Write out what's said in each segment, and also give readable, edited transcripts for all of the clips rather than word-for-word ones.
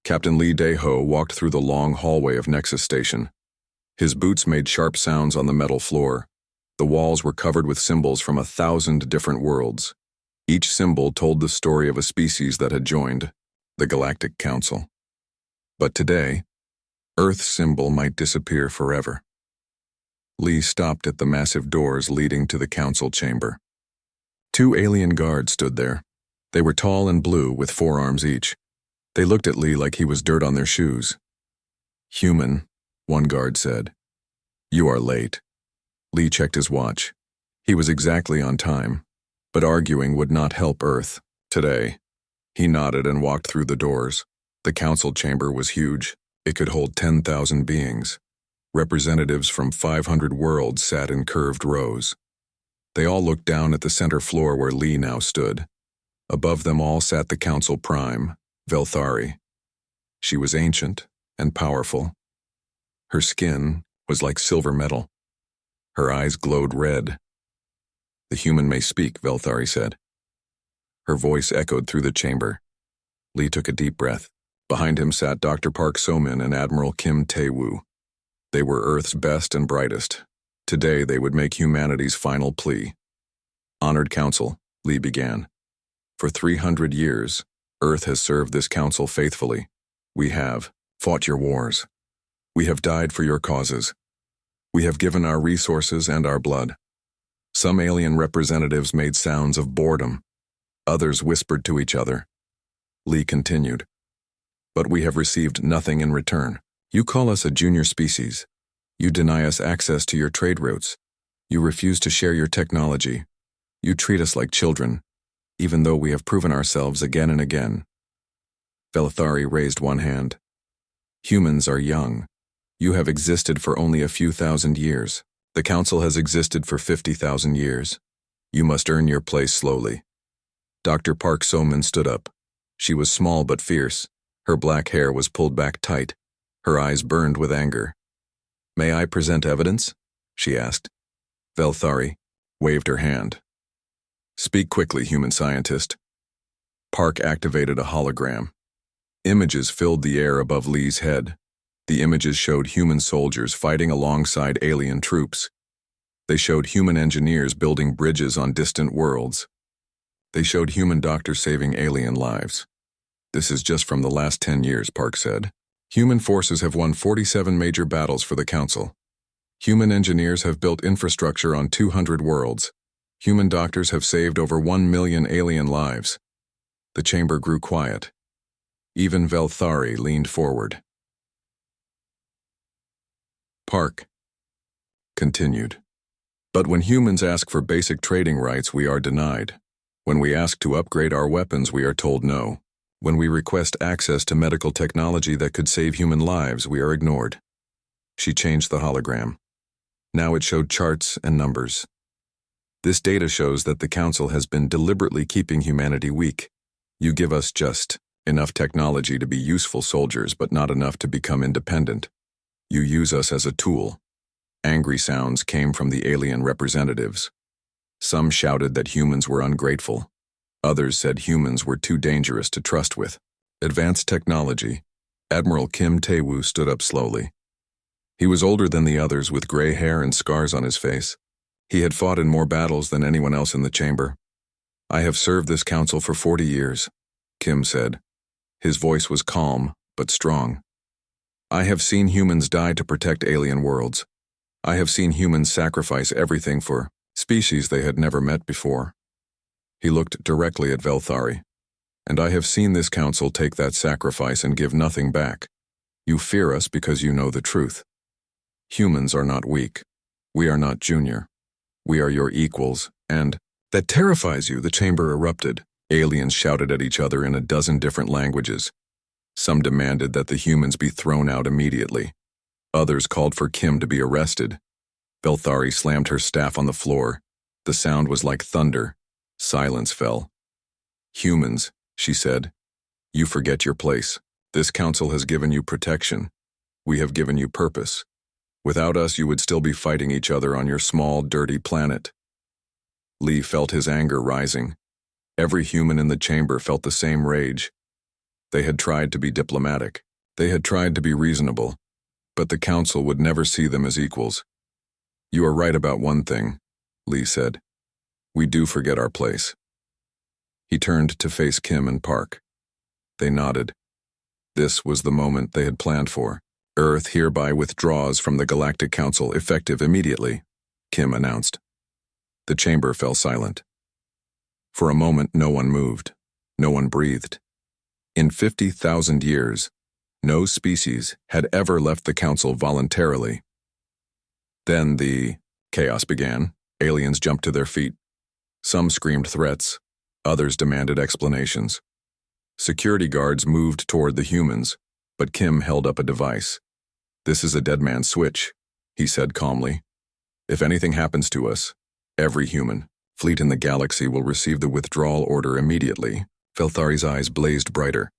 Captain Lee Dae-ho walked through the long hallway of Nexus Station. His boots made sharp sounds on the metal floor. The walls were covered with symbols from 1,000 different worlds. Each symbol told the story of a species that had joined, the Galactic Council. But today, Earth's symbol might disappear forever. Lee stopped at the massive doors leading to the council chamber. 2 alien guards stood there. They were tall and blue with 4 arms each. They looked at Lee like he was dirt on their shoes. "Human," one guard said. "You are late." Lee checked his watch. He was exactly on time, but arguing would not help Earth today. He nodded and walked through the doors. The council chamber was huge. It could hold 10,000 beings. Representatives from 500 worlds sat in curved rows. They all looked down at the center floor where Lee now stood. Above them all sat the Council Prime, Velthari. She was ancient and powerful. Her skin was like silver metal. Her eyes glowed red. "The human may speak," Velthari said. Her voice echoed through the chamber. Lee took a deep breath. Behind him sat Dr. Park So-min and Admiral Kim Tae-woo. They were Earth's best and brightest. Today they would make humanity's final plea. "Honored Council," Lee began. "For 300 years, Earth has served this council faithfully. We have fought your wars. We have died for your causes. We have given our resources and our blood. Some alien representatives made sounds of boredom. Others whispered to each other." Lee continued. "But we have received nothing in return. You call us a junior species. You deny us access to your trade routes. You refuse to share your technology. You treat us like children, even though we have proven ourselves again and again." Velthari raised one hand. "Humans are young. You have existed for only a few thousand years. The Council has existed for 50,000 years. You must earn your place slowly." Dr. Park So-min stood up. She was small but fierce. Her black hair was pulled back tight. Her eyes burned with anger. "May I present evidence?" she asked. Velthari waved her hand. "Speak quickly, human scientist." Park activated a hologram. Images filled the air above Lee's head. The images showed human soldiers fighting alongside alien troops. They showed human engineers building bridges on distant worlds. They showed human doctors saving alien lives. "This is just from the last 10 years, Park said. Human forces have won 47 major battles for the Council. Human engineers have built infrastructure on 200 worlds. Human doctors have saved over 1 million alien lives." The chamber grew quiet. Even Velthari leaned forward. Park continued. "But when humans ask for basic trading rights, we are denied. When we ask to upgrade our weapons, we are told no. When we request access to medical technology that could save human lives, we are ignored." She changed the hologram. Now it showed charts and numbers. "This data shows that the Council has been deliberately keeping humanity weak. You give us just enough technology to be useful soldiers, but not enough to become independent. You use us as a tool." Angry sounds came from the alien representatives. Some shouted that humans were ungrateful. Others said humans were too dangerous to trust with. Advanced technology. Admiral Kim Tae-woo stood up slowly. He was older than the others, with gray hair and scars on his face. He had fought in more battles than anyone else in the chamber. "I have served this council for 40 years, Kim said. His voice was calm, but strong. "I have seen humans die to protect alien worlds. I have seen humans sacrifice everything for species they had never met before." He looked directly at Velthari. "And I have seen this council take that sacrifice and give nothing back. You fear us because you know the truth. Humans are not weak. We are not junior. We are your equals, and—" "That terrifies you," the chamber erupted. Aliens shouted at each other in a dozen different languages. Some demanded that the humans be thrown out immediately. Others called for Kim to be arrested. Velthari slammed her staff on the floor. The sound was like thunder. Silence fell. "Humans," she said, "you forget your place. This council has given you protection. We have given you purpose. Without us, you would still be fighting each other on your small, dirty planet." Lee felt his anger rising. Every human in the chamber felt the same rage. They had tried to be diplomatic. They had tried to be reasonable. But the council would never see them as equals. "You are right about one thing," Lee said. "We do forget our place." He turned to face Kim and Park. They nodded. This was the moment they had planned for. "Earth hereby withdraws from the Galactic Council, effective immediately," Kim announced. The chamber fell silent. For a moment, no one moved. No one breathed. In 50,000 years, no species had ever left the Council voluntarily. Then the chaos began. Aliens jumped to their feet. Some screamed threats. Others demanded explanations. Security guards moved toward the humans, but Kim held up a device. "This is a dead man's switch," he said calmly. "If anything happens to us, every human fleet in the galaxy will receive the withdrawal order immediately." Felthari's eyes blazed brighter.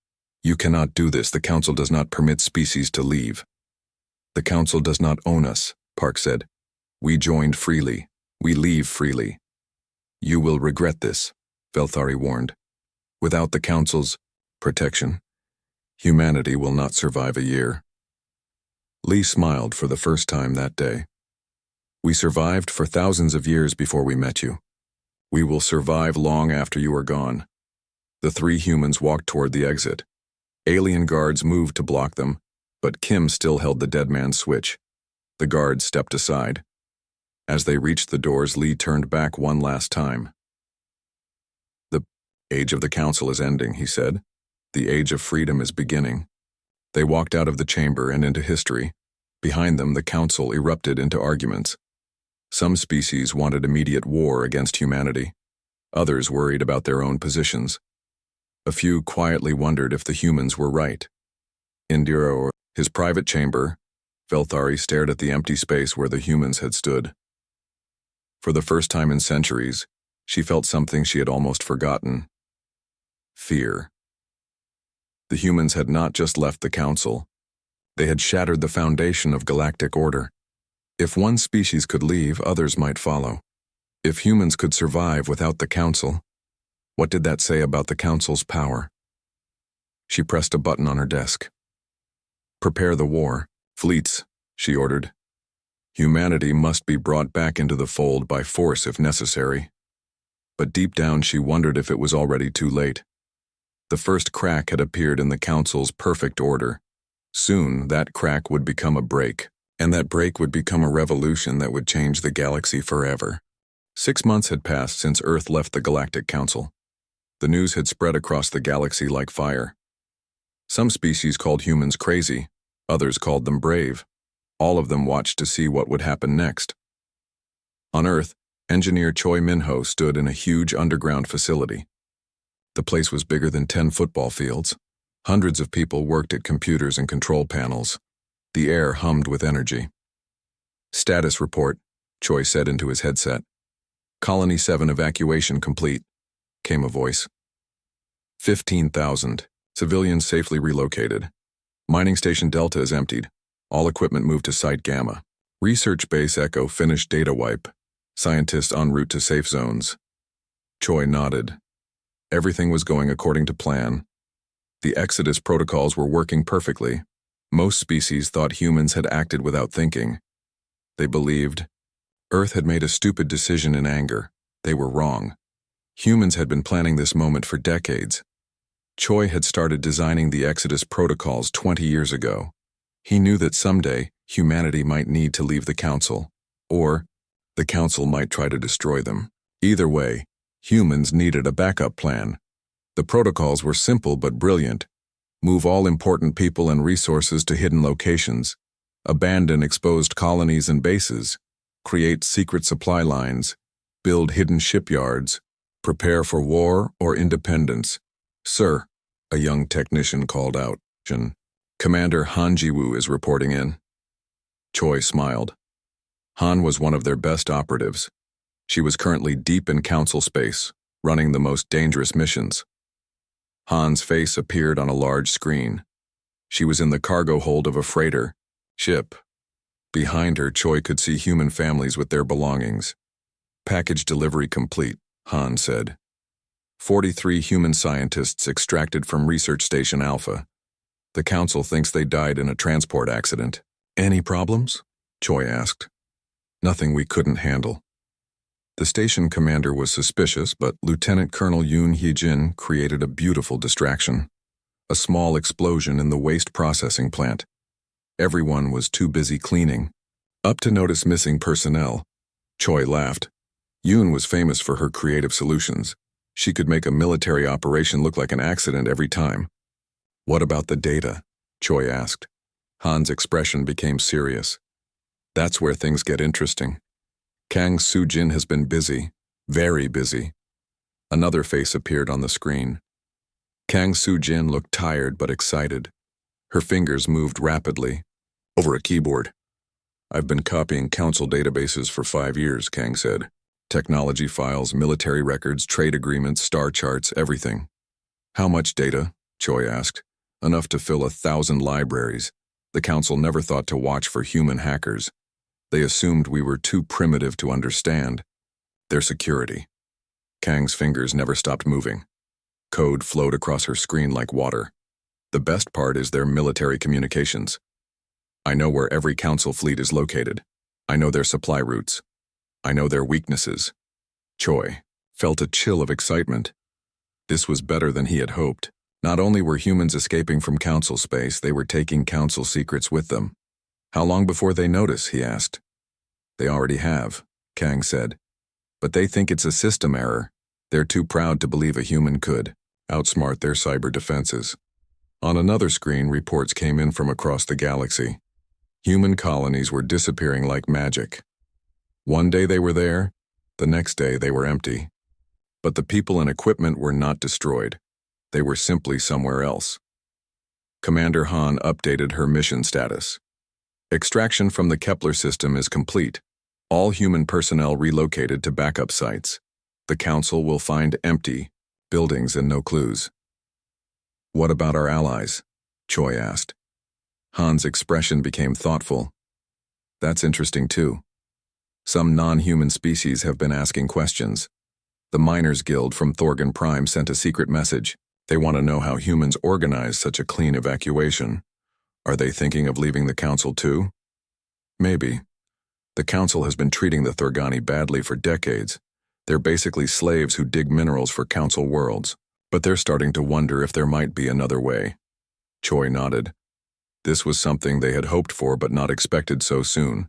"You cannot do this. The Council does not permit species to leave." "The Council does not own us," Park said. "We joined freely. We leave freely." "You will regret this," Felthari warned. "Without the Council's protection, humanity will not survive a year." Lee smiled for the first time that day. "We survived for thousands of years before we met you. We will survive long after you are gone." The three humans walked toward the exit. Alien guards moved to block them, but Kim still held the dead man's switch. The guards stepped aside. As they reached the doors, Lee turned back one last time. "The age of the Council is ending," he said. "The age of freedom is beginning." They walked out of the chamber and into history. Behind them, the Council erupted into arguments. Some species wanted immediate war against humanity. Others worried about their own positions. A few quietly wondered if the humans were right. In his private chamber, Felthari stared at the empty space where the humans had stood. For the first time in centuries, she felt something she had almost forgotten: fear. The humans had not just left the Council. They had shattered the foundation of galactic order. If one species could leave, others might follow. If humans could survive without the Council, what did that say about the Council's power? She pressed a button on her desk. "Prepare the war. Fleets," she ordered. Humanity must be brought back into the fold by force if necessary. But deep down she wondered if it was already too late. The first crack had appeared in the Council's perfect order. Soon that crack would become a break, and that break would become a revolution that would change the galaxy forever. 6 months had passed since Earth left the Galactic Council. The news had spread across the galaxy like fire. Some species called humans crazy, others called them brave. All of them watched to see what would happen next. On Earth, engineer Choi Minho stood in a huge underground facility. The place was bigger than 10 football fields. Hundreds of people worked at computers and control panels. The air hummed with energy. "Status report," Choi said into his headset. "Colony 7 evacuation complete," came a voice. 15,000. Civilians safely relocated. Mining Station Delta is emptied. All equipment moved to Site Gamma. Research Base Echo finished data wipe. Scientists en route to safe zones. Choi nodded. Everything was going according to plan. The Exodus protocols were working perfectly. Most species thought humans had acted without thinking. They believed Earth had made a stupid decision in anger. They were wrong. Humans had been planning this moment for decades. Choi had started designing the Exodus protocols 20 years ago. He knew that someday humanity might need to leave the Council, or the Council might try to destroy them. Either way, humans needed a backup plan. The protocols were simple but brilliant. Move all important people and resources to hidden locations. Abandon exposed colonies and bases. Create secret supply lines. Build hidden shipyards. Prepare for war or independence. "Sir," a young technician called out. "Commander Han Jiwoo is reporting in." Choi smiled. Han was one of their best operatives. She was currently deep in Council space, running the most dangerous missions. Han's face appeared on a large screen. She was in the cargo hold of a freighter ship. Behind her, Choi could see human families with their belongings. "Package delivery complete," Han said. 43 human scientists extracted from Research Station Alpha. The council thinks they died in a transport accident. Any problems? Choi asked. Nothing we couldn't handle. The station commander was suspicious, but Lieutenant Colonel Yoon Hee-jin created a beautiful distraction. A small explosion in the waste processing plant. Everyone was too busy cleaning. Up to notice missing personnel. Choi laughed. Yoon was famous for her creative solutions. She could make a military operation look like an accident every time. What about the data? Choi asked. Han's expression became serious. That's where things get interesting. Kang Soo-jin has been busy, very busy. Another face appeared on the screen. Kang Soo-jin looked tired but excited. Her fingers moved rapidly over a keyboard. I've been copying council databases for 5 years, Kang said. Technology files, military records, trade agreements, star charts, everything. How much data? Choi asked. Enough to fill 1,000 libraries. The council never thought to watch for human hackers. They assumed we were too primitive to understand. Their security. Kang's fingers never stopped moving. Code flowed across her screen like water. The best part is their military communications. I know where every council fleet is located. I know their supply routes. I know their weaknesses. Choi felt a chill of excitement. This was better than he had hoped. Not only were humans escaping from council space, they were taking council secrets with them. How long before they notice, he asked. They already have, Kang said. But they think it's a system error. They're too proud to believe a human could outsmart their cyber defenses. On another screen, reports came in from across the galaxy. Human colonies were disappearing like magic. One day they were there, the next day they were empty. But the people and equipment were not destroyed. They were simply somewhere else. Commander Han updated her mission status. Extraction from the Kepler system is complete. All human personnel relocated to backup sites. The council will find empty buildings and no clues. What about our allies? Choi asked. Han's expression became thoughtful. That's interesting too. Some non-human species have been asking questions. The Miners Guild from Thorgan Prime sent a secret message. They want to know how humans organize such a clean evacuation. Are they thinking of leaving the council too? Maybe. The council has been treating the Thorgani badly for decades. They're basically slaves who dig minerals for council worlds. But they're starting to wonder if there might be another way. Choi nodded. This was something they had hoped for but not expected so soon.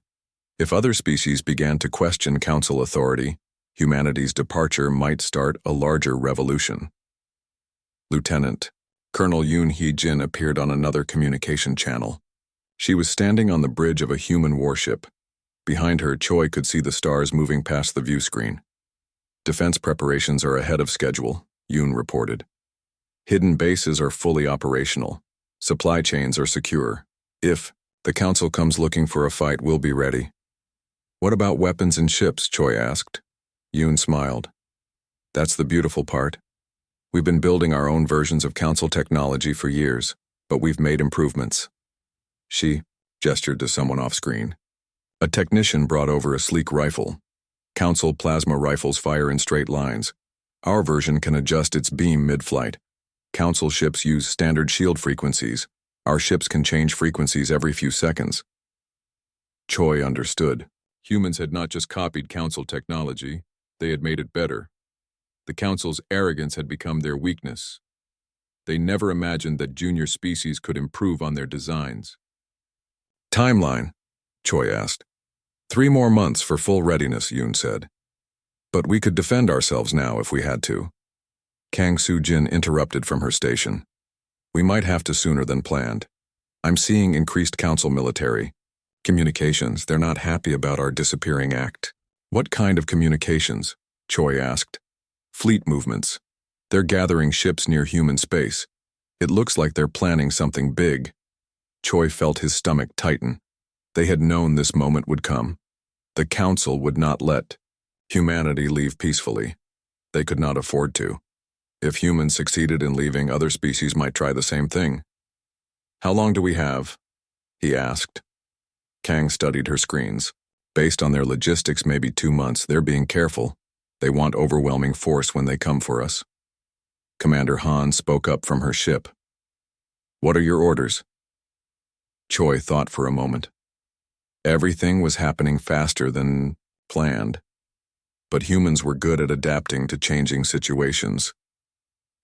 If other species began to question council authority, humanity's departure might start a larger revolution. Lieutenant Colonel Yoon Hee-jin appeared on another communication channel. She was standing on the bridge of a human warship. Behind her, Choi could see the stars moving past the view screen. Defense preparations are ahead of schedule, Yoon reported. Hidden bases are fully operational. Supply chains are secure. If the council comes looking for a fight, we'll be ready. What about weapons and ships? Choi asked. Yoon smiled. That's the beautiful part. We've been building our own versions of council technology for years, but we've made improvements. She gestured to someone off-screen. A technician brought over a sleek rifle. Council plasma rifles fire in straight lines. Our version can adjust its beam mid-flight. Council ships use standard shield frequencies. Our ships can change frequencies every few seconds. Choi understood. Humans had not just copied council technology, they had made it better. The council's arrogance had become their weakness. They never imagined that junior species could improve on their designs. Timeline? Choi asked. 3 more months for full readiness, Yoon said. But we could defend ourselves now if we had to. Kang Soo-jin interrupted from her station. We might have to sooner than planned. I'm seeing increased council military. Communications, they're not happy about our disappearing act. What kind of communications? Choi asked. Fleet movements. They're gathering ships near human space. It looks like they're planning something big. Choi felt his stomach tighten. They had known this moment would come. The council would not let humanity leave peacefully. They could not afford to. If humans succeeded in leaving, other species might try the same thing. How long do we have? He asked. Kang studied her screens. Based on their logistics, maybe 2 months. They're being careful. They want overwhelming force when they come for us. Commander Han spoke up from her ship. "What are your orders?" Choi thought for a moment. Everything was happening faster than planned, but humans were good at adapting to changing situations.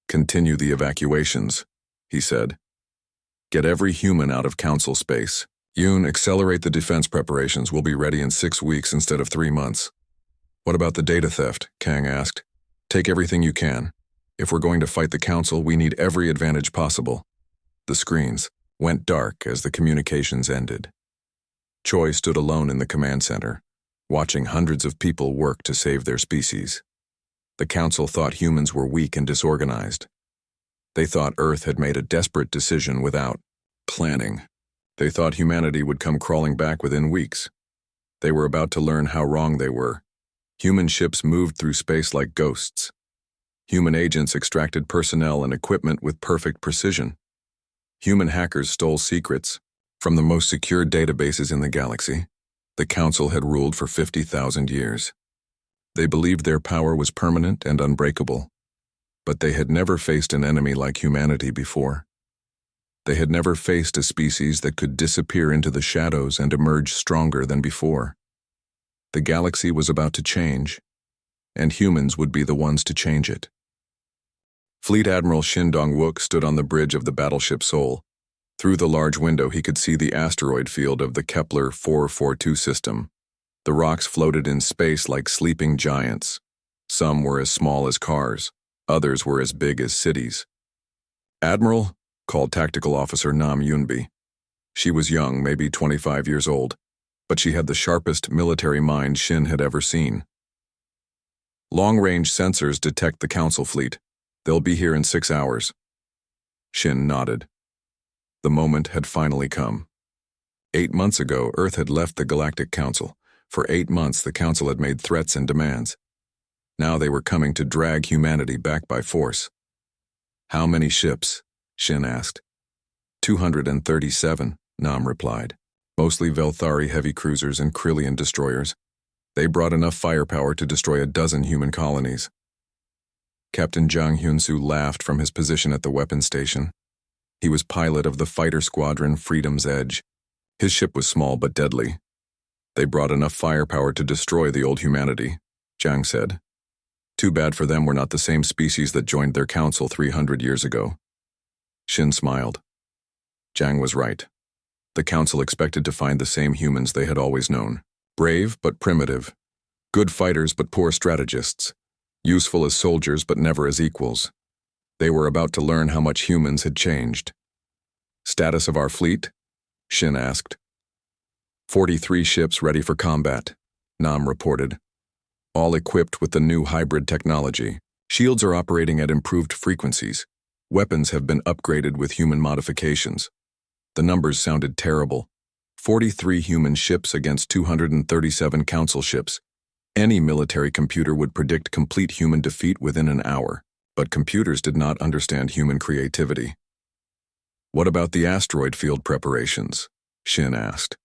"Continue the evacuations," he said. "Get every human out of council space. Yoon, accelerate the defense preparations. We'll be ready in 6 weeks instead of 3 months. "What about the data theft?" Kang asked. "Take everything you can. If we're going to fight the council, we need every advantage possible." The screens went dark as the communications ended. Choi stood alone in the command center, watching hundreds of people work to save their species. The council thought humans were weak and disorganized. They thought Earth had made a desperate decision without planning. They thought humanity would come crawling back within weeks. They were about to learn how wrong they were. Human ships moved through space like ghosts. Human agents extracted personnel and equipment with perfect precision. Human hackers stole secrets from the most secure databases in the galaxy. The Council had ruled for 50,000 years. They believed their power was permanent and unbreakable, but they had never faced an enemy like humanity before. They had never faced a species that could disappear into the shadows and emerge stronger than before. The galaxy was about to change, and humans would be the ones to change it. Fleet Admiral Shin Dong-wook stood on the bridge of the battleship Seoul. Through the large window he could see the asteroid field of the Kepler 442 system. The rocks floated in space like sleeping giants. Some were as small as cars, others were as big as cities. "Admiral," called Tactical Officer Nam Yunbi. She was young, maybe 25 years old, but she had the sharpest military mind Shin had ever seen. "Long-range sensors detect the Council fleet. They'll be here in 6 hours." Shin nodded. The moment had finally come. 8 months ago, Earth had left the Galactic Council. For 8 months, the Council had made threats and demands. Now they were coming to drag humanity back by force. "How many ships?" Shin asked. 237, Nam replied. "Mostly Velthari heavy cruisers and Krillian destroyers. They brought enough firepower to destroy a dozen human colonies." Captain Jang Hyun-soo laughed from his position at the weapons station. He was pilot of the fighter squadron Freedom's Edge. His ship was small but deadly. "They brought enough firepower to destroy the old humanity," Jang said. "Too bad for them we're not the same species that joined their council 300 years ago." Shin smiled. Jang was right. The council expected to find the same humans they had always known. Brave but primitive. Good fighters but poor strategists. Useful as soldiers but never as equals. They were about to learn how much humans had changed. "Status of our fleet?" Shin asked. 43 ships ready for combat, Nam reported. All equipped with the new hybrid technology. Shields are operating at improved frequencies. Weapons have been upgraded with human modifications. The numbers sounded terrible. 43 human ships against 237 council ships. Any military computer would predict complete human defeat within an hour, but computers did not understand human creativity. "What about the asteroid field preparations?" Shin asked.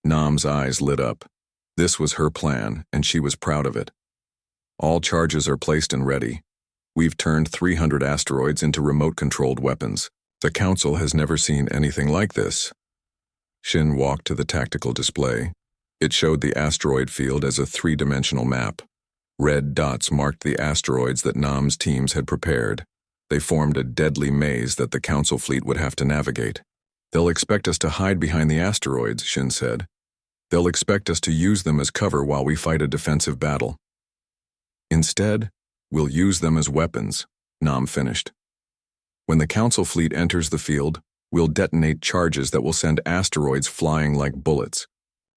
Nam's eyes lit up. This was her plan, and she was proud of it. "All charges are placed and ready. We've turned 300 asteroids into remote-controlled weapons. The Council has never seen anything like this." Shin walked to the tactical display. It showed the asteroid field as a 3-dimensional map. Red dots marked the asteroids that Nam's teams had prepared. They formed a deadly maze that the Council fleet would have to navigate. "They'll expect us to hide behind the asteroids," Shin said. "They'll expect us to use them as cover while we fight a defensive battle. Instead, we'll use them as weapons," Nam finished. "When the Council fleet enters the field, we'll detonate charges that will send asteroids flying like bullets.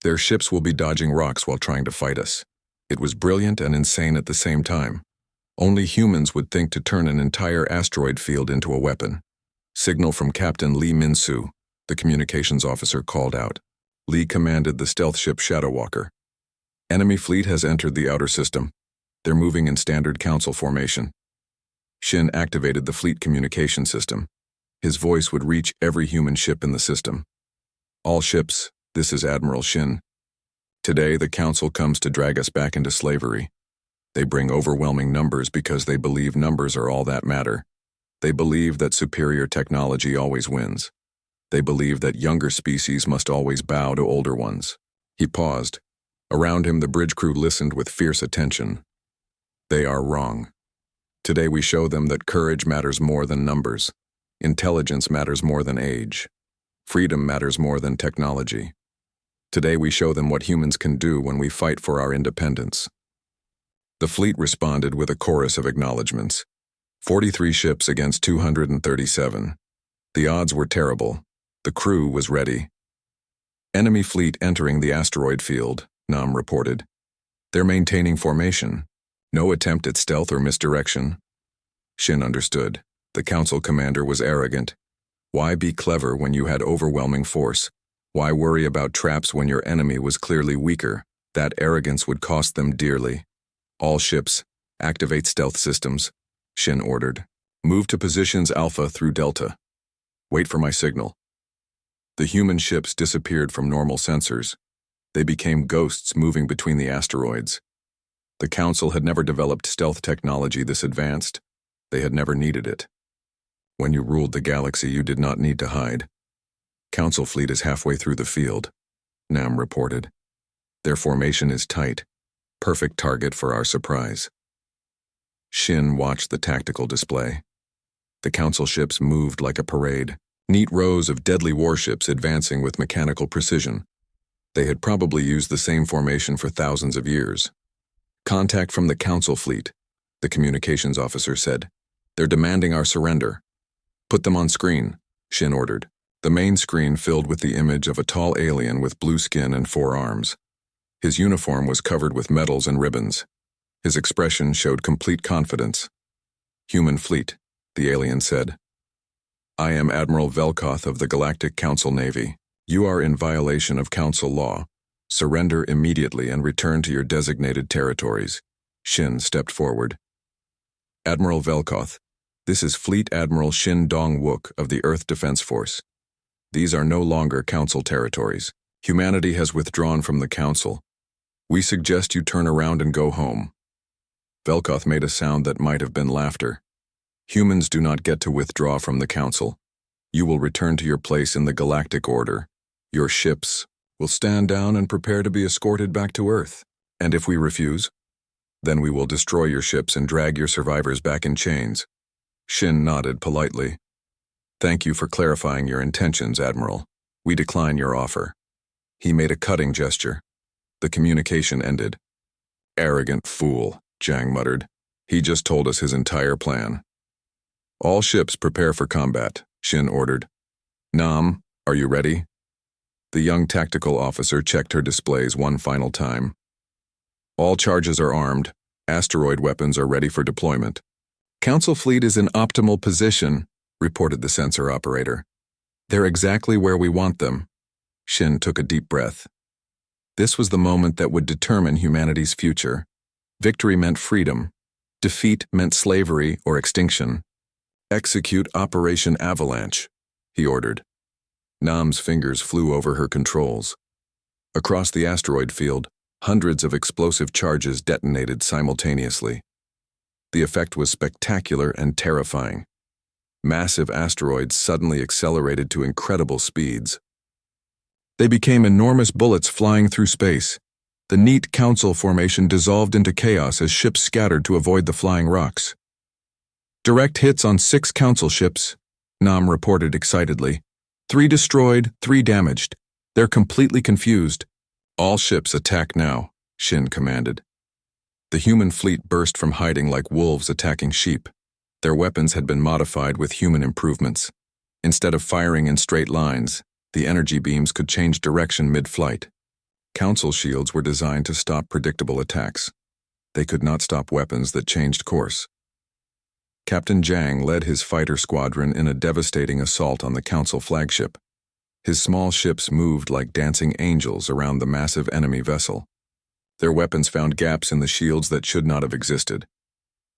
Their ships will be dodging rocks while trying to fight us." It was brilliant and insane at the same time. Only humans would think to turn an entire asteroid field into a weapon. "Signal from Captain Lee Min-soo," the communications officer called out. Lee commanded the stealth ship Shadowwalker. "Enemy fleet has entered the outer system. They're moving in standard council formation." Shin activated the fleet communication system. His voice would reach every human ship in the system. "All ships, this is Admiral Shin. Today the Council comes to drag us back into slavery. They bring overwhelming numbers because they believe numbers are all that matter. They believe that superior technology always wins. They believe that younger species must always bow to older ones. He paused. Around him, the bridge crew listened with fierce attention. They are wrong. Today we show them that courage matters more than numbers. Intelligence matters more than age. Freedom matters more than technology. Today we show them what humans can do when we fight for our independence. The fleet responded with a chorus of acknowledgments. 43 ships against 237. The odds were terrible. The crew was ready. Enemy fleet entering the asteroid field, Nam reported. They're maintaining formation. No attempt at stealth or misdirection. Shin understood. The council commander was arrogant. Why be clever when you had overwhelming force? Why worry about traps when your enemy was clearly weaker? That arrogance would cost them dearly. All ships, activate stealth systems, Shin ordered. Move to positions Alpha through Delta. Wait for my signal. The human ships disappeared from normal sensors. They became ghosts moving between the asteroids. The Council had never developed stealth technology this advanced. They had never needed it. When you ruled the galaxy, you did not need to hide. Council fleet is halfway through the field, Nam reported. Their formation is tight. Perfect target for our surprise. Shin watched the tactical display. The Council ships moved like a parade, neat rows of deadly warships advancing with mechanical precision. They had probably used the same formation for thousands of years. Contact from the Council fleet, the communications officer said. They're demanding our surrender. Put them on screen, Shin ordered. The main screen filled with the image of a tall alien with blue skin and 4 arms. His uniform was covered with medals and ribbons. His expression showed complete confidence. Human fleet, the alien said. I am Admiral Velkoth of the Galactic Council Navy. You are in violation of Council law. Surrender immediately and return to your designated territories. Shin stepped forward. Admiral Velkoth, this is Fleet Admiral Shin Dong-wook of the Earth Defense Force. These are no longer Council territories. Humanity has withdrawn from the Council. We suggest you turn around and go home. Velkoth made a sound that might have been laughter. Humans do not get to withdraw from the Council. You will return to your place in the Galactic Order. Your ships will stand down and prepare to be escorted back to Earth. And if we refuse, then we will destroy your ships and drag your survivors back in chains. Shin nodded politely. Thank you for clarifying your intentions, Admiral. We decline your offer. He made a cutting gesture. The communication ended. Arrogant fool, Jang muttered. He just told us his entire plan. All ships prepare for combat, Shin ordered. Nam, are you ready? The young tactical officer checked her displays one final time. All charges are armed. Asteroid weapons are ready for deployment. Council fleet is in optimal position, reported the sensor operator. They're exactly where we want them. Shin took a deep breath. This was the moment that would determine humanity's future. Victory meant freedom. Defeat meant slavery or extinction. Execute Operation Avalanche, he ordered. Nam's fingers flew over her controls. Across the asteroid field, hundreds of explosive charges detonated simultaneously. The effect was spectacular and terrifying. Massive asteroids suddenly accelerated to incredible speeds. They became enormous bullets flying through space. The neat Council formation dissolved into chaos as ships scattered to avoid the flying rocks. Direct hits on 6 Council ships, Nam reported excitedly. 3 destroyed, 3 damaged. They're completely confused. All ships attack now, Shin commanded. The human fleet burst from hiding like wolves attacking sheep. Their weapons had been modified with human improvements. Instead of firing in straight lines, the energy beams could change direction mid-flight. Council shields were designed to stop predictable attacks. They could not stop weapons that changed course. Captain Jang led his fighter squadron in a devastating assault on the Council flagship. His small ships moved like dancing angels around the massive enemy vessel. Their weapons found gaps in the shields that should not have existed.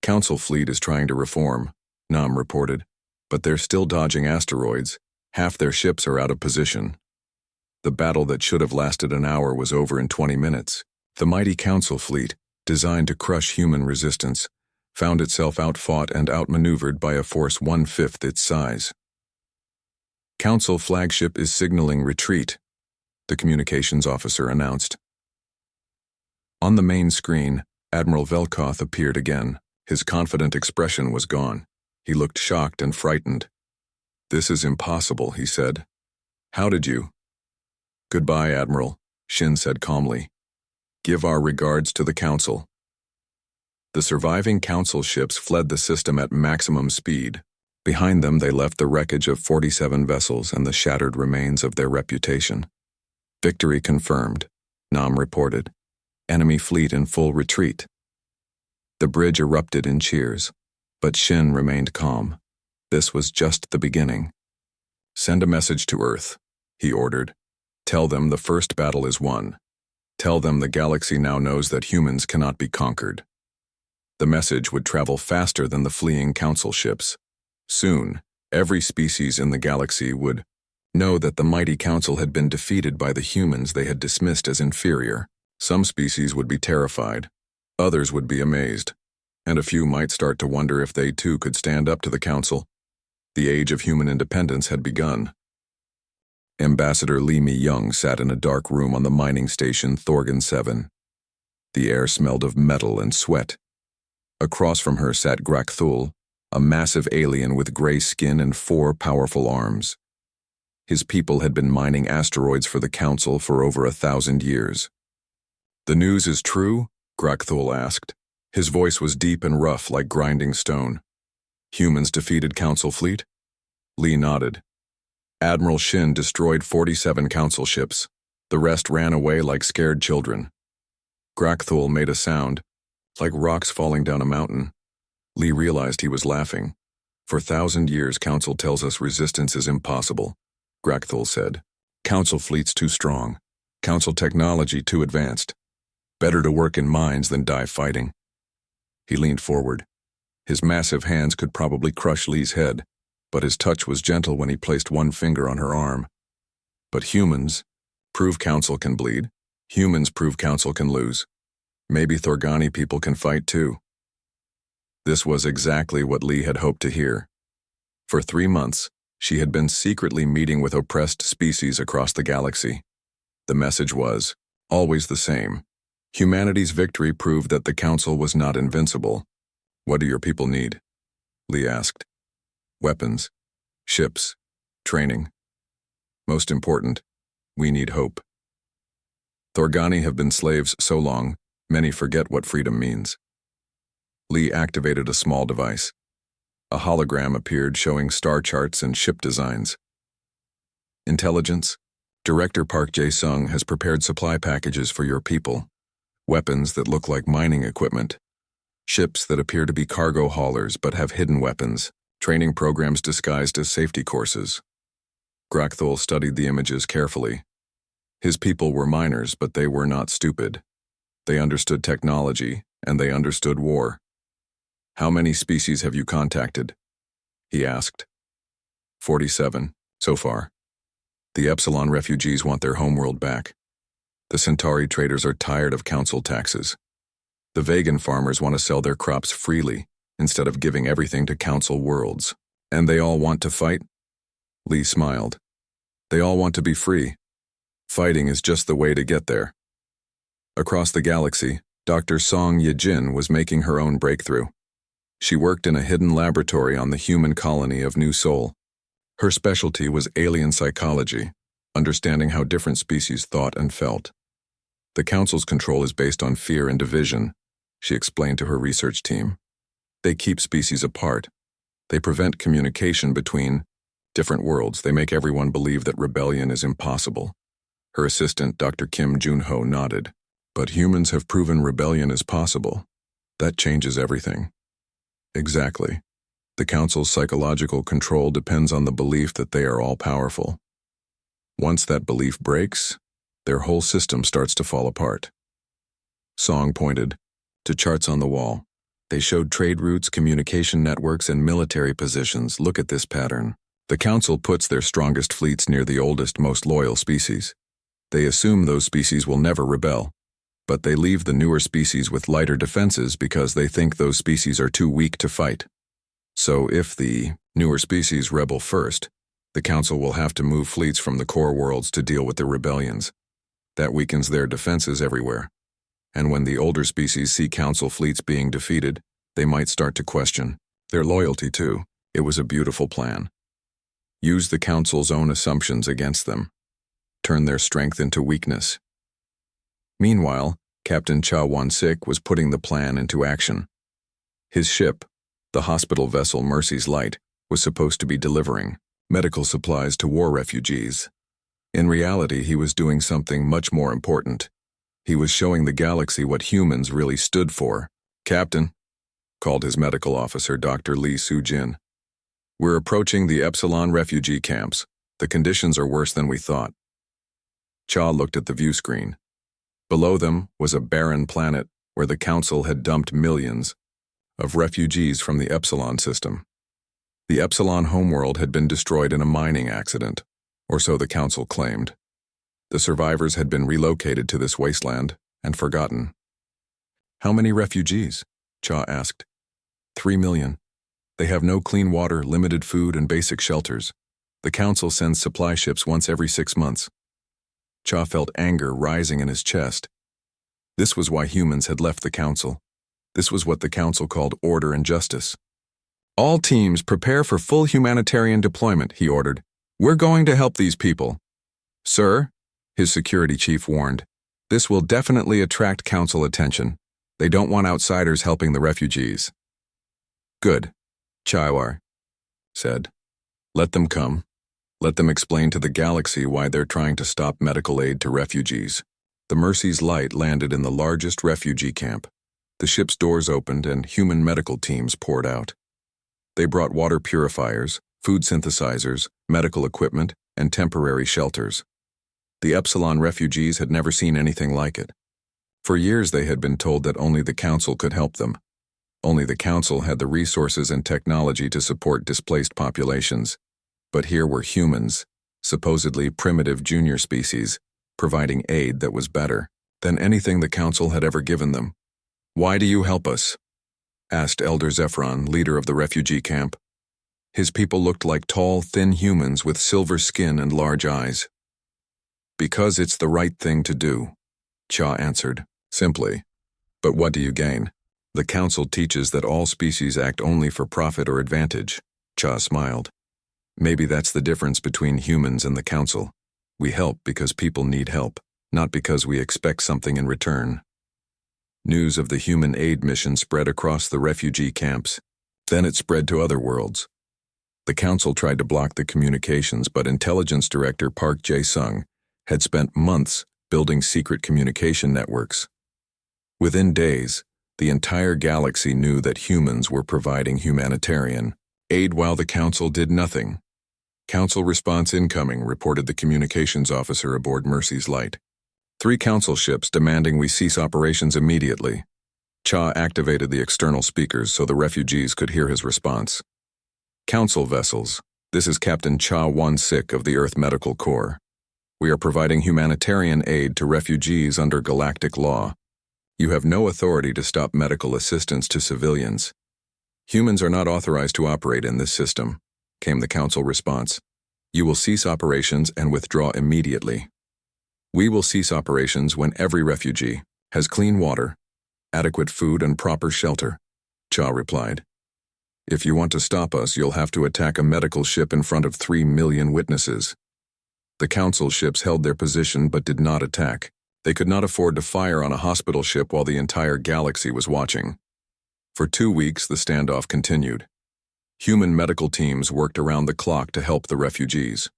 Council fleet is trying to reform, Nam reported, but they're still dodging asteroids. Half their ships are out of position. The battle that should have lasted an hour was over in 20 minutes. The mighty Council fleet, designed to crush human resistance, found itself outfought and outmaneuvered by a force 1/5 its size. Council flagship is signaling retreat, the communications officer announced. On the main screen, Admiral Velkoth appeared again. His confident expression was gone. He looked shocked and frightened. "This is impossible," he said. "How did you?" "Goodbye, Admiral," Shin said calmly. "Give our regards to the Council." The surviving Council ships fled the system at maximum speed. Behind them they left the wreckage of 47 vessels and the shattered remains of their reputation. "Victory confirmed," Nam reported. "Enemy fleet in full retreat." The bridge erupted in cheers, but Shin remained calm. This was just the beginning. "Send a message to Earth," he ordered. "Tell them the first battle is won. Tell them the galaxy now knows that humans cannot be conquered." The message would travel faster than the fleeing Council ships. Soon, every species in the galaxy would know that the mighty Council had been defeated by the humans they had dismissed as inferior. Some species would be terrified, others would be amazed, and a few might start to wonder if they too could stand up to the Council. The age of human independence had begun. Ambassador Lee Mi-young sat in a dark room on the mining station Thorgan 7. The air smelled of metal and sweat. Across from her sat Grak-Thul, a massive alien with gray skin and 4 powerful arms. His people had been mining asteroids for the Council for over 1,000 years. "The news is true?" Grak-Thul asked. His voice was deep and rough like grinding stone. "Humans defeated Council fleet?" Lee nodded. "Admiral Shin destroyed 47 Council ships. The rest ran away like scared children." Grak-Thul made a sound, like rocks falling down a mountain. Lee realized he was laughing. "For 1,000 years Council tells us resistance is impossible," Grak-Thul said. "Council fleet's too strong. Council technology too advanced. Better to work in mines than die fighting." He leaned forward. His massive hands could probably crush Lee's head, but his touch was gentle when he placed one finger on her arm. "But humans prove Council can bleed. Humans prove Council can lose. Maybe Thorgani people can fight too." This was exactly what Lee had hoped to hear. For 3 months, she had been secretly meeting with oppressed species across the galaxy. The message was always the same. Humanity's victory proved that the Council was not invincible. "What do your people need?" Lee asked. "Weapons, ships, training. Most important, we need hope. Thorgani have been slaves so long, many forget what freedom means." Lee activated a small device. A hologram appeared showing star charts and ship designs. "Intelligence, Director Park Jae-sung has prepared supply packages for your people. Weapons that look like mining equipment. Ships that appear to be cargo haulers but have hidden weapons. Training programs disguised as safety courses." Grak-Thul studied the images carefully. His people were miners, but they were not stupid. They understood technology, and they understood war. "How many species have you contacted?" he asked. 47, so far. The Epsilon refugees want their homeworld back. The Centauri traders are tired of Council taxes. The Vegan farmers want to sell their crops freely, instead of giving everything to Council worlds. And they all want to fight? Lee smiled. They all want to be free. Fighting is just the way to get there. Across the galaxy, Dr. Song Ye-jin was making her own breakthrough. She worked in a hidden laboratory on the human colony of New Seoul. Her specialty was alien psychology, understanding how different species thought and felt. The Council's control is based on fear and division, she explained to her research team. They keep species apart. They prevent communication between different worlds. They make everyone believe that rebellion is impossible. Her assistant, Dr. Kim Jun-ho, nodded. But humans have proven rebellion is possible. That changes everything. Exactly. The Council's psychological control depends on the belief that they are all-powerful. Once that belief breaks, their whole system starts to fall apart. Song pointed to charts on the wall. They showed trade routes, communication networks, and military positions. Look at this pattern. The Council puts their strongest fleets near the oldest, most loyal species. They assume those species will never rebel. But they leave the newer species with lighter defenses because they think those species are too weak to fight. So if the newer species rebel first, the Council will have to move fleets from the core worlds to deal with the rebellions. That weakens their defenses everywhere. And when the older species see Council fleets being defeated, they might start to question their loyalty too. It was a beautiful plan. Use the Council's own assumptions against them. Turn their strength into weakness. Meanwhile, Captain HFY was putting the plan into action. His ship, the hospital vessel Mercy's Light, was supposed to be delivering medical supplies to war refugees. In reality, he was doing something much more important. He was showing the galaxy what humans really stood for. "Captain," called his medical officer, Dr. Lee Soo-jin. "We're approaching the Epsilon refugee camps. The conditions are worse than we thought." Cha looked at the view screen. Below them was a barren planet where the Council had dumped millions of refugees from the Epsilon system. The Epsilon homeworld had been destroyed in a mining accident, or so the Council claimed. The survivors had been relocated to this wasteland and forgotten. "How many refugees?" Cha asked. 3 million. They have no clean water, limited food, and basic shelters. The Council sends supply ships once every 6 months. Cha felt anger rising in his chest. This was why humans had left the Council. This was what the Council called order and justice. "All teams prepare for full humanitarian deployment," he ordered. "We're going to help these people." "Sir," his security chief warned, "this will definitely attract Council attention. They don't want outsiders helping the refugees." "Good," HFY said. "Let them come. Let them explain to the galaxy why they're trying to stop medical aid to refugees." The Mercy's Light landed in the largest refugee camp. The ship's doors opened and human medical teams poured out. They brought water purifiers, food synthesizers, medical equipment, and temporary shelters. The Epsilon refugees had never seen anything like it. For years they had been told that only the Council could help them. Only the Council had the resources and technology to support displaced populations. But here were humans, supposedly primitive junior species, providing aid that was better than anything the Council had ever given them. "Why do you help us?" asked Elder Zephron, leader of the refugee camp. His people looked like tall, thin humans with silver skin and large eyes. "Because it's the right thing to do," Cha answered, simply. "But what do you gain?" "The Council teaches that all species act only for profit or advantage," Cha smiled. "Maybe that's the difference between humans and the Council. We help because people need help, not because we expect something in return." News of the human aid mission spread across the refugee camps. Then it spread to other worlds. The Council tried to block the communications, but Intelligence Director Park Jae-sung had spent months building secret communication networks. Within days, the entire galaxy knew that humans were providing humanitarian aid while the Council did nothing. "Council response incoming," reported the communications officer aboard Mercy's Light. 3 Council ships demanding we cease operations immediately. Cha activated the external speakers so the refugees could hear his response. "Council vessels, this is Captain HFY of the Earth Medical Corps. We are providing humanitarian aid to refugees under galactic law. You have no authority to stop medical assistance to civilians. Humans are not authorized to operate in this system," came the Council response. "You will cease operations and withdraw immediately. We will cease operations when every refugee has clean water, adequate food, and proper shelter," Cha replied. "If you want to stop us, you'll have to attack a medical ship in front of 3 million witnesses." The Council ships held their position but did not attack. They could not afford to fire on a hospital ship while the entire galaxy was watching. For 2 weeks, the standoff continued. Human medical teams worked around the clock to help the refugees.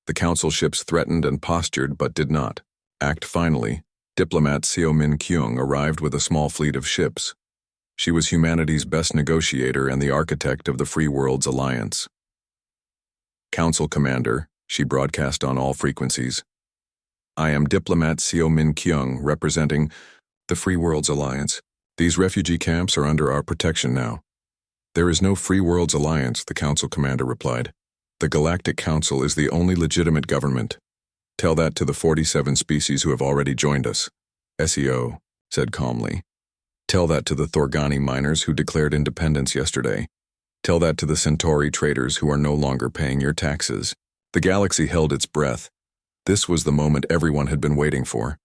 The Council ships threatened and postured but did not act. Finally, diplomat Seo Min Kyung arrived with a small fleet of ships. She was humanity's best negotiator and the architect of the Free Worlds Alliance. "Council Commander," she broadcast on all frequencies. "I am diplomat Seo Min Kyung representing the Free Worlds Alliance. These refugee camps are under our protection now." "There is no Free Worlds Alliance," the Council Commander replied. "The Galactic Council is the only legitimate government. Tell that to the 47 species who have already joined us." SEO. said calmly. Tell that to the Thorgani miners who declared independence yesterday. Tell that to the Centauri traders who are no longer paying your taxes. The galaxy held its breath. This was the moment everyone had been waiting for.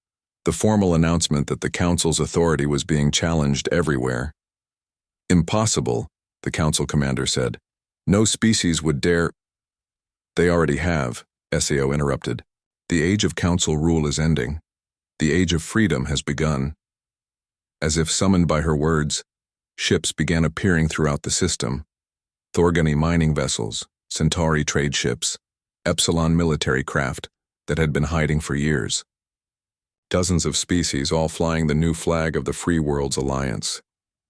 The formal announcement that the Council's authority was being challenged everywhere. Impossible, the Council commander said. No species would dare— They already have, SAO interrupted. The age of Council rule is ending. The age of freedom has begun. As if summoned by her words, ships began appearing throughout the system. Thorgani mining vessels, Centauri trade ships, Epsilon military craft that had been hiding for years. Dozens of species all flying the new flag of the Free Worlds Alliance.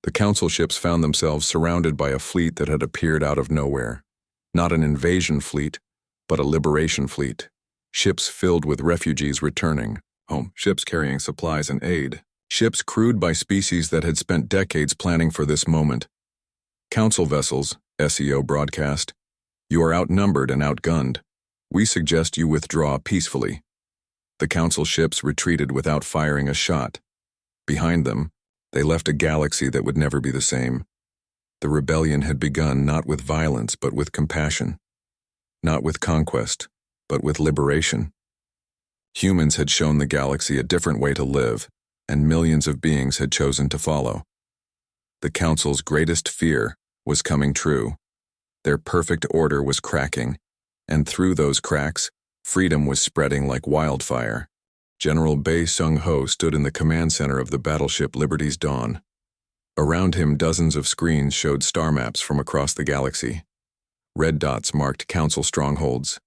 The Council ships found themselves surrounded by a fleet that had appeared out of nowhere. Not an invasion fleet, but a liberation fleet. Ships filled with refugees returning home. Ships carrying supplies and aid. Ships crewed by species that had spent decades planning for this moment. Council vessels, SEO broadcast. You are outnumbered and outgunned. We suggest you withdraw peacefully. The Council ships retreated without firing a shot. Behind them, they left a galaxy that would never be the same. The rebellion had begun not with violence but with compassion. Not with conquest, but with liberation. Humans had shown the galaxy a different way to live, and millions of beings had chosen to follow. The Council's greatest fear was coming true. Their perfect order was cracking, and through those cracks, freedom was spreading like wildfire. General Bei Sung-ho stood in the command center of the battleship Liberty's Dawn. Around him, dozens of screens showed star maps from across the galaxy. Red dots marked Council strongholds.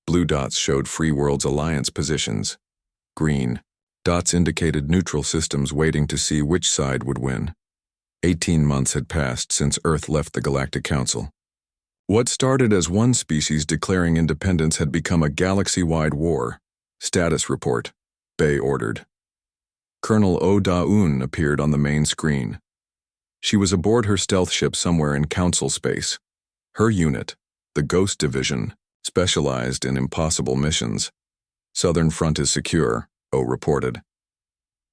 Blue dots showed Free Worlds Alliance positions. Green dots indicated neutral systems waiting to see which side would win. 18 months had passed since Earth left the Galactic Council. What started as one species declaring independence had become a galaxy-wide war. Status report, Bei ordered. Colonel Oh Da-un appeared on the main screen. She was aboard her stealth ship somewhere in Council space. Her unit, the Ghost Division, specialized in impossible missions. Southern front is secure, Oh reported.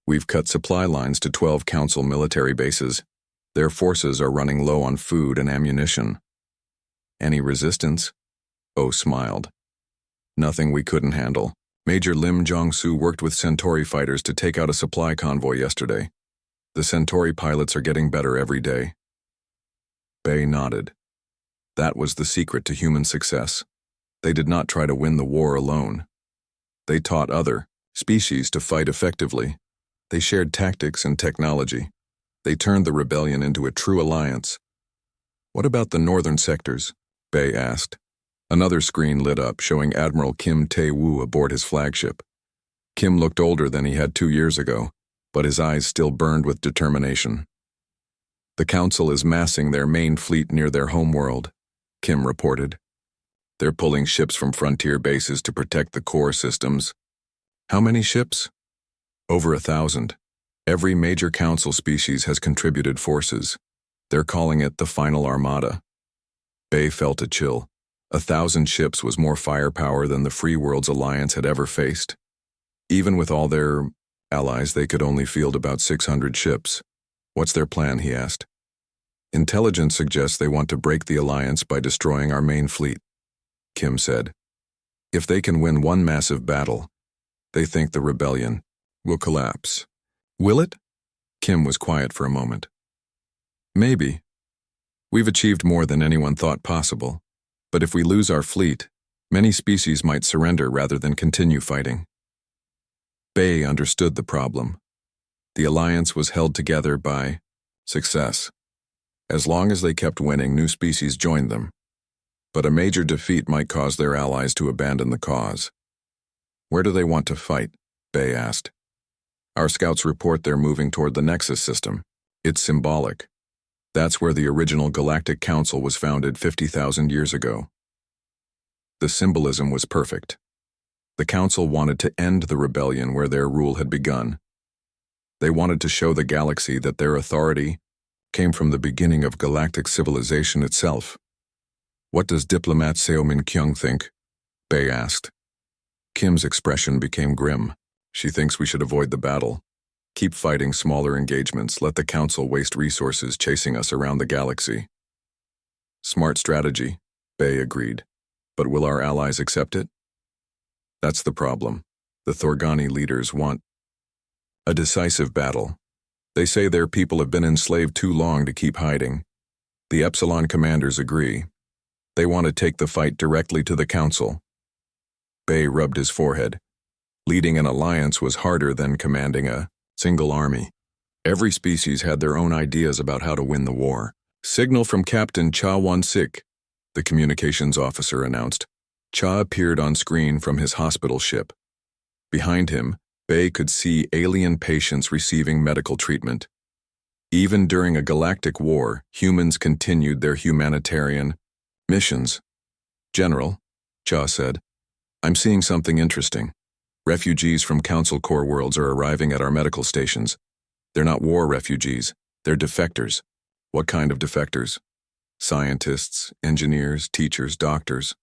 We've cut supply lines to 12 Council military bases. Their forces are running low on food and ammunition. Any resistance? Oh smiled. Nothing we couldn't handle. Major Lim Jong-soo worked with Centauri fighters to take out a supply convoy yesterday. The Centauri pilots are getting better every day. Bei nodded. That was the secret to human success. They did not try to win the war alone. They taught other species to fight effectively. They shared tactics and technology. They turned the rebellion into a true alliance. What about the northern sectors? Bei asked. Another screen lit up, showing Admiral Kim Tae-woo aboard his flagship. Kim looked older than he had 2 years ago, but his eyes still burned with determination. The Council is massing their main fleet near their homeworld, Kim reported. They're pulling ships from frontier bases to protect the core systems. How many ships? Over 1,000. Every major Council species has contributed forces. They're calling it the Final Armada. Bei felt a chill. 1,000 ships was more firepower than the Free Worlds Alliance had ever faced. Even with all their allies, they could only field about 600 ships. What's their plan, he asked. Intelligence suggests they want to break the alliance by destroying our main fleet, Kim said. If they can win one massive battle, they think the rebellion will collapse. Will it? Kim was quiet for a moment. Maybe. We've achieved more than anyone thought possible. But if we lose our fleet, many species might surrender rather than continue fighting. Bei understood the problem. The alliance was held together by success. As long as they kept winning, new species joined them. But a major defeat might cause their allies to abandon the cause. Where do they want to fight? Bei asked. Our scouts report they're moving toward the Nexus system. It's symbolic. That's where the original Galactic Council was founded 50,000 years ago. The symbolism was perfect. The Council wanted to end the rebellion where their rule had begun. They wanted to show the galaxy that their authority came from the beginning of galactic civilization itself. What does diplomat Seo Min-kyung think? Bei asked. Kim's expression became grim. She thinks we should avoid the battle. Keep fighting smaller engagements. Let the Council waste resources chasing us around the galaxy. Smart strategy, Bay agreed. But will our allies accept it? That's the problem. The Thorgani leaders want a decisive battle. They say their people have been enslaved too long to keep hiding. The Epsilon commanders agree. They want to take the fight directly to the Council. Bay rubbed his forehead. Leading an alliance was harder than commanding a single army. Every species had their own ideas about how to win the war. Signal from Captain Cha Wan-sik, the communications officer announced. Cha appeared on screen from his hospital ship. Behind him, Bay could see alien patients receiving medical treatment. Even during a galactic war, humans continued their humanitarian missions. General, Cha said, I'm seeing something interesting. Refugees from Council core worlds are arriving at our medical stations. They're not war refugees, they're defectors. What kind of defectors? Scientists, engineers, teachers, doctors.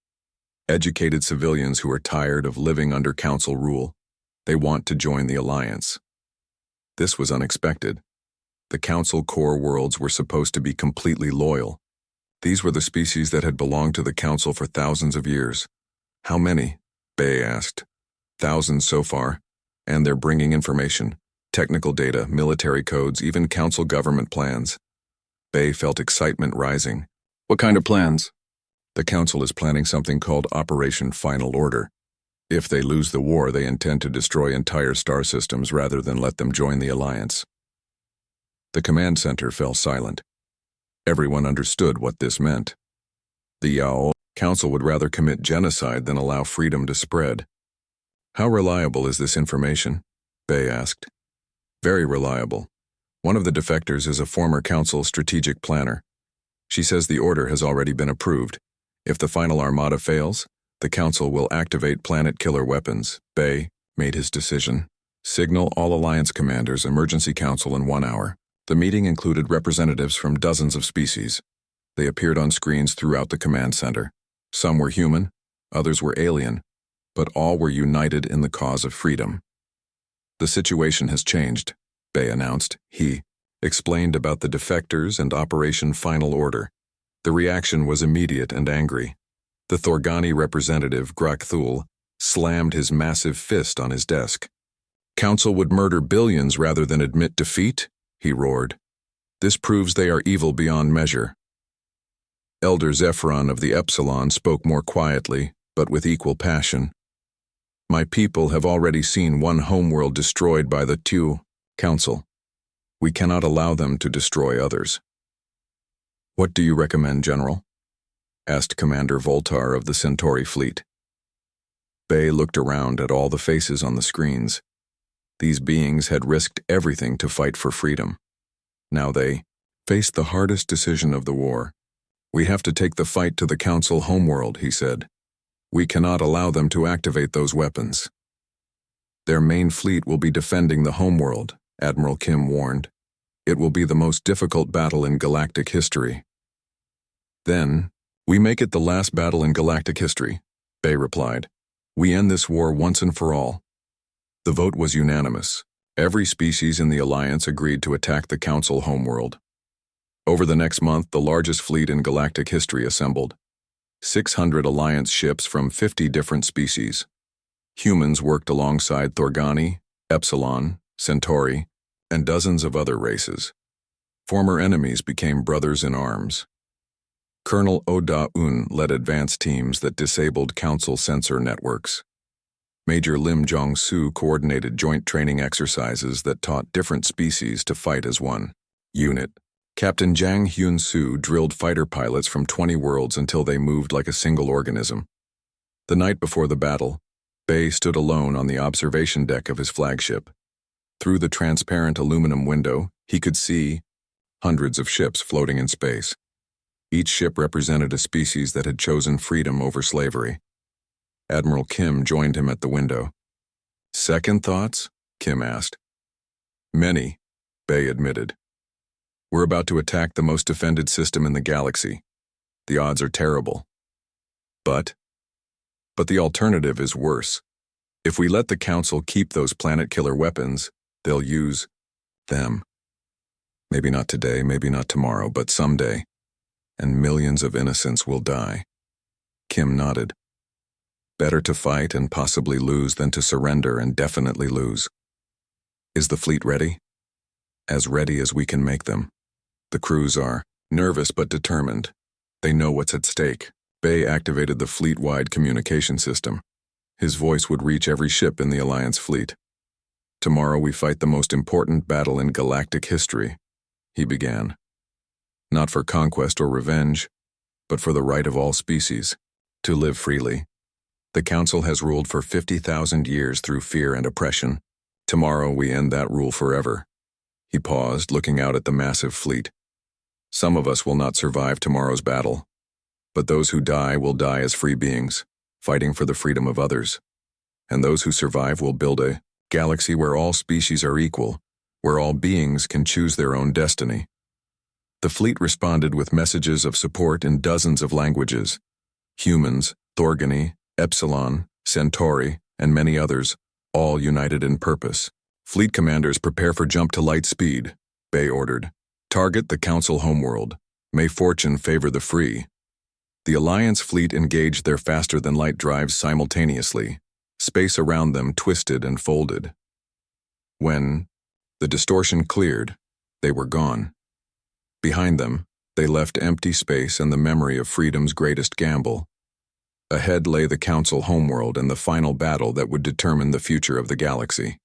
Educated civilians who are tired of living under Council rule. They want to join the Alliance. This was unexpected. The Council core worlds were supposed to be completely loyal. These were the species that had belonged to the Council for thousands of years. How many? Bay asked. Thousands so far, and they're bringing information, technical data, military codes, even Council government plans. Bay felt excitement rising. What kind of plans? The Council is planning something called Operation Final Order. If they lose the war, they intend to destroy entire star systems rather than let them join the Alliance. The command center fell silent. Everyone understood what this meant. The Yao Council would rather commit genocide than allow freedom to spread. How reliable is this information? Bay asked. Very reliable. One of the defectors is a former Council strategic planner. She says the order has already been approved. If the final armada fails, the Council will activate planet killer weapons. Bay made his decision. Signal all Alliance commanders, emergency council in 1 hour. The meeting included representatives from dozens of species. They appeared on screens throughout the command center. Some were human, others were alien, but all were united in the cause of freedom. The situation has changed, Bay announced. He explained about the defectors and Operation Final Order. The reaction was immediate and angry. The Thorgani representative, Grakthul, slammed his massive fist on his desk. Council would murder billions rather than admit defeat? He roared. This proves they are evil beyond measure. Elder Zephyron of the Epsilon spoke more quietly, but with equal passion. My people have already seen one homeworld destroyed by the Council. We cannot allow them to destroy others. What do you recommend, General? Asked Commander Voltar of the Centauri fleet. Bay looked around at all the faces on the screens. These beings had risked everything to fight for freedom. Now they faced the hardest decision of the war. We have to take the fight to the Council homeworld, he said. We cannot allow them to activate those weapons. Their main fleet will be defending the homeworld, Admiral Kim warned. It will be the most difficult battle in galactic history. Then, we make it the last battle in galactic history, Bay replied. We end this war once and for all. The vote was unanimous. Every species in the Alliance agreed to attack the Council homeworld. Over the next month, the largest fleet in galactic history assembled. 600 Alliance ships from 50 different species. Humans worked alongside Thorgani, Epsilon, Centauri, and dozens of other races. Former enemies became brothers in arms. Colonel Oh-Da-un led advanced teams that disabled Council sensor networks. Major Lim Jong-soo coordinated joint training exercises that taught different species to fight as one unit. Captain Jang Hyun-soo drilled fighter pilots from 20 worlds until they moved like a single organism. The night before the battle, Bay stood alone on the observation deck of his flagship. Through the transparent aluminum window, he could see hundreds of ships floating in space. Each ship represented a species that had chosen freedom over slavery. Admiral Kim joined him at the window. Second thoughts? Kim asked. Many, Bay admitted. We're about to attack the most defended system in the galaxy. The odds are terrible. But the alternative is worse. If we let the Council keep those planet-killer weapons, they'll use Them. Maybe not today, maybe not tomorrow, but someday. And millions of innocents will die. Kim nodded. Better to fight and possibly lose than to surrender and definitely lose. Is the fleet ready? As ready as we can make them. The crews are nervous but determined. They know what's at stake. Bay activated the fleet-wide communication system. His voice would reach every ship in the Alliance fleet. Tomorrow we fight the most important battle in galactic history, he began. Not for conquest or revenge, but for the right of all species to live freely. The Council has ruled for 50,000 years through fear and oppression. Tomorrow we end that rule forever. He paused, looking out at the massive fleet. Some of us will not survive tomorrow's battle, but those who die will die as free beings, fighting for the freedom of others. And those who survive will build a galaxy where all species are equal, where all beings can choose their own destiny. The fleet responded with messages of support in dozens of languages. Humans, Thorgany, Epsilon, Centauri, and many others, all united in purpose. Fleet commanders prepare for jump to light speed, Bay ordered. Target the Council homeworld. May fortune favor the free. The Alliance fleet engaged their faster-than-light drives simultaneously. Space around them twisted and folded. When the distortion cleared, they were gone. Behind them, they left empty space and the memory of freedom's greatest gamble. Ahead lay the Council homeworld and the final battle that would determine the future of the galaxy.